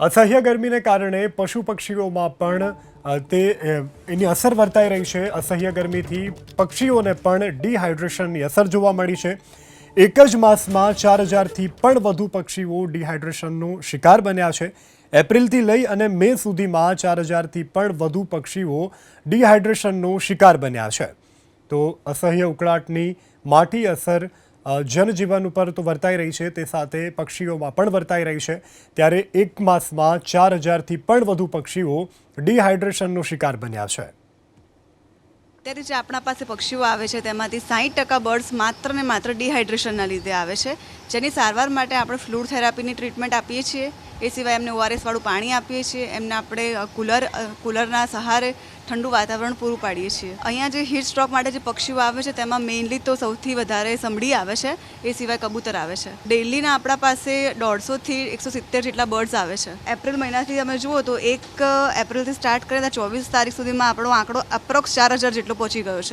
અસહ્ય ગરમીને કારણે પશુ પક્ષીઓમાં પણ એની અસર વર્તાઈ રહી છે। અસહ્ય ગરમીથી પક્ષીઓને પણ ડિહાઇડ્રેશનની અસર જોવા મળી છે। એક જ માસમાં 4000થી પણ વધુ પક્ષીઓ ડિહાઇડ્રેશનનો શિકાર બન્યા છે। એપ્રિલથી લઈ અને મે સુધીમાં 4000થી પણ વધુ પક્ષીઓ ડિહાઇડ્રેશનનો શિકાર બન્યા છે। તો અસહ્ય ઉકળાટની માઠી અસર જનજીવન ઉપર તો વર્તાઈ રહી છે, તે સાથે પક્ષીઓમાં પણ વર્તાઈ રહી છે। ત્યારે એક માસમાં 4000થી પણ વધુ પક્ષીઓ ડિહાઇડ્રેશનનો શિકાર બન્યા છે। અત્યારે જે આપણા પાસે પક્ષીઓ આવે છે તેમાંથી 60% બર્ડ્સ માત્ર ને માત્ર ડિહાઇડ્રેશનના લીધે આવે છે, જેની સારવાર માટે આપણે ફ્લૂડ થેરાપીની ટ્રીટમેન્ટ આપીએ છીએ। એ સિવાય એમને ORS વાળું પાણી આપીએ છીએ, એમને આપણે કુલરના સહારે ઠંડુ વાતાવરણ પૂરું પાડીએ છીએ। અહીંયા જે હીટ સ્ટ્રોક માટે જે પક્ષીઓ આવે છે તેમાં મેઇનલી તો સૌથી વધારે સમડી આવે છે, એ સિવાય કબૂતર આવે છે। ડેઇલીના આપણા પાસે 150થી 170 જેટલા બર્ડ્સ આવે છે। એપ્રિલ મહિનાથી તમે જુઓ તો 1 એપ્રિલથી સ્ટાર્ટ કરીએ તો 24 તારીખ સુધીમાં આપણો આંકડો અપ્રોક્સ 4000 જેટલો પહોંચી ગયો છે।